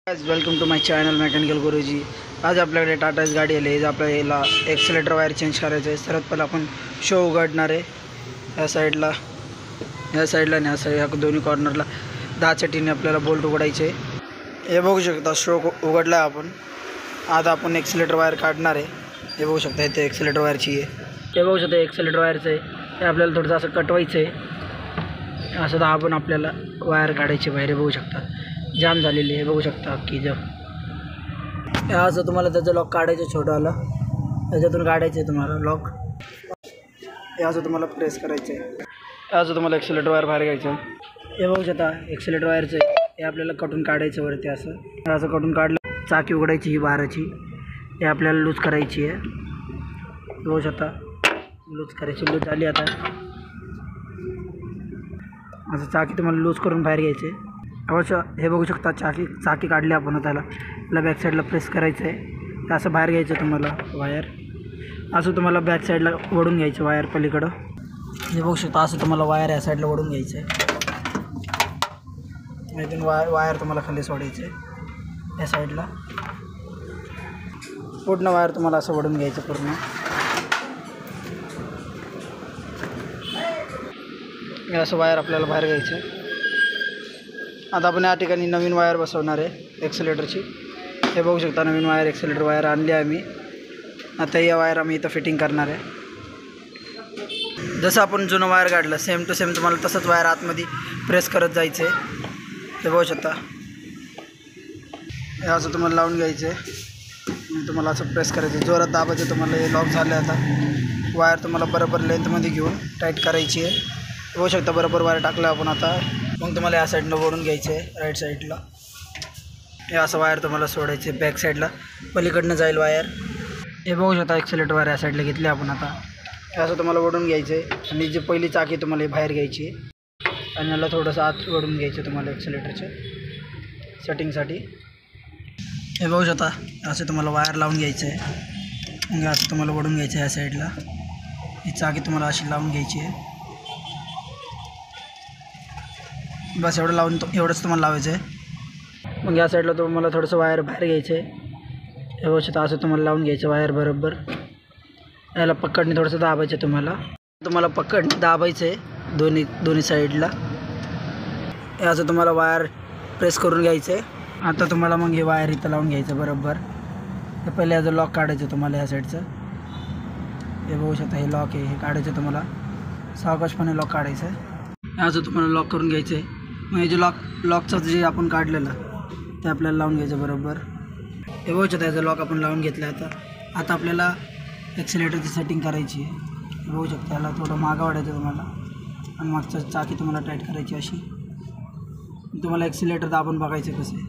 Welcome to my channel mechanical Guruji. आज आपल्याकडे टाटाच गाडी आली आहे। आपल्याला एक्सेलेटर वायर चेंज करायचं आहे। सर्वात पहिला आपण शो उघडणार आहे। या साईडला आणि या साईड दोन्ही कॉर्नरला 10 चटीने आपल्याला बोल्ट उघडायचे। हे बघू शकता शो उघडला आपण। आता आपण एक्सेलेटर वायर काढणार आहे। हे बघू शकता इथे एक्सेलेटर वायरची आहे। हे बघू शकता एक्सेलेटर वायरचं आहे। हे आपल्याला थोडंसं असं कटवायचं आहे। असं आपण आपल्याला वायर काढायची बाहेर बघू शकता जाम झालेली आहे। बघू शकता की जर असं तुम्हाला त्याचं लॉक काढायचं छोटंवालं त्याच्यातून काढायचं आहे तुम्हाला लॉक। हे असं तुम्हाला प्रेस करायचं आहे। असं तुम्हाला एक्सेलेटर वायर बाहेर घ्यायचं आहे। हे बघू शकता एक्सेलेटर वायरचं आहे। हे आपल्याला कटून काढायचं वरती असं कटून काढलं। चाकी उघडायची ही बाराची हे आपल्याला लूज करायची आहे। बघू शकता लूज करायची। लूज झाली आता असं चाकी तुम्हाला लूज करून बाहेर घ्यायचे। अवश्य हे बघू शकता चाकी काढली आपण। त्याला बॅक साईडला प्रेस करायचं आहे। असं बाहेर घ्यायचं तुम्हाला वायर। असं तुम्हाला बॅक साईडला ओढून घ्यायचं वायर पलीकडं। हे बघू शकता असं तुम्हाला वायर या साईडला ओढून घ्यायचं आहे। इथून वायर तुम्हाला खाली सोडायचं आहे या साईडला। पूर्ण वायर तुम्हाला असं ओढून घ्यायचं पूर्ण। असं वायर आपल्याला बाहेर घ्यायचं। आता आपण या ठिकाणी नवीन वायर बसवणार आहे एक्सेलेटरची। हे बघू शकता नवीन वायर एक्सेलेटर वायर आणली आहे मी। आता या वायर आम्ही इथं फिटिंग करणार आहे। जसं आपण जुनं वायर काढलं सेम टू सेम तुम्हाला तसंच वायर आतमध्ये प्रेस करत जायचं आहे। हे बघू शकता हे असं तुम्हाला लावून घ्यायचं आहे। तुम्हाला असं प्रेस करायचं जोरात दाबायचं। तुम्हाला हे लॉक झालं आता वायर तुम्हाला बरोबर लेंथमध्ये घेऊन टाईट करायची आहे। बघू शकता बरोबर वायर टाकलं आपण आता। मग तुम्हाला या साईडनं ओढून घ्यायचं आहे राईट साईडला। हे असं वायर तुम्हाला सोडायचे बॅक साईडला पलीकडनं जाईल वायर। हे बघू शकता एक्सेलेटर वायर या साईडला घेतली आपण आता। हे असं तुम्हाला ओढून घ्यायचं आहे आणि जी पहिली चाकी तुम्हाला बाहेर घ्यायची आहे आणि याला थोडंसं आत ओढून घ्यायचं तुम्हाला एक्सेलेटरच्या सेटिंगसाठी। हे बघू शकता असं तुम्हाला वायर लावून घ्यायचं आहे। मग असं तुम्हाला ओढून घ्यायचं आहे या साईडला। ही चाकी तुम्हाला अशी लावून घ्यायची आहे। बस एवढंच तुम्हाला लावायचं आहे। मग या साईडला तुम्हाला थोडंसं वायर बाहेर घ्यायचं आहे। हे बघू शकता असं तुम्हाला लावून घ्यायचं वायर बरोबर। याला पकडणे थोडंसं दाबायचं तुम्हाला पकडणे दाबायचं आहे दोन्ही साईडला। हे असं तुम्हाला वायर प्रेस करून घ्यायचं आहे। आता तुम्हाला मग हे वायर इथं लावून घ्यायचं बरोबर। हे पहिले याचं लॉक काढायचं तुम्हाला या साईडचं। हे बघू शकता हे लॉक आहे हे काढायचं तुम्हाला सावकाशपणे लॉक काढायचं आहे। असं तुम्हाला लॉक करून घ्यायचं आहे। मग हे जे लॉकचं जे आपण काढलेलं ते आपल्याला लावून घ्यायचं बरोबर। हे बघू शकता याचं लॉक आपण लावून घेतलं आता आपल्याला एक्सेलेटरची सेटिंग करायची आहे। हे बघू शकता याला थोडं मागं वाढायचं तुम्हाला आणि मागचं चाकी तुम्हाला टाईट करायची अशी। तुम्हाला एक्सेलेटर दाबून बघायचं कसं आहे।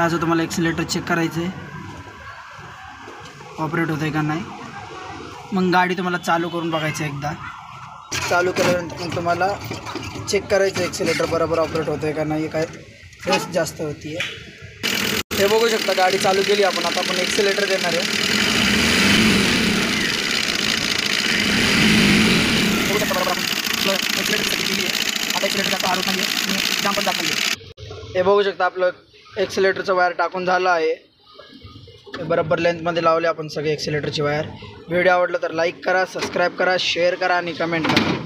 असं तुम्हाला एक्सेलेटर चेक करायचं आहे ऑपरेट होतं आहे का नाही। मग गाडी तुम्हाला चालू करून बघायचं एकदा। चालू केल्यानंतर मग तुम्हाला चेक करायचं एक्सेलेटर बरोबर ऑपरेट होतं आहे का नाही काय रेस जास्त होती आहे। हे बघू शकता गाडी चालू केली आपण। आता आपण एक्सेलेटर देणार आहे। बघू शकता बरोबर आपण एक्सेलेटर केली आहे। आता एक्सेलेटर जास्त आरोप नाही आहे जाम पण जात नाही आहे। हे बघू शकता आपलं एक्सेलेटरचं वायर टाकून झालं आहे। बरोबर लेंथमध्ये लावले आपण सगळे एक्सेलेटरची वायर। व्हिडिओ आवडला तर लाईक करा, सबस्क्राईब करा, शेअर करा आणि कमेंट करा।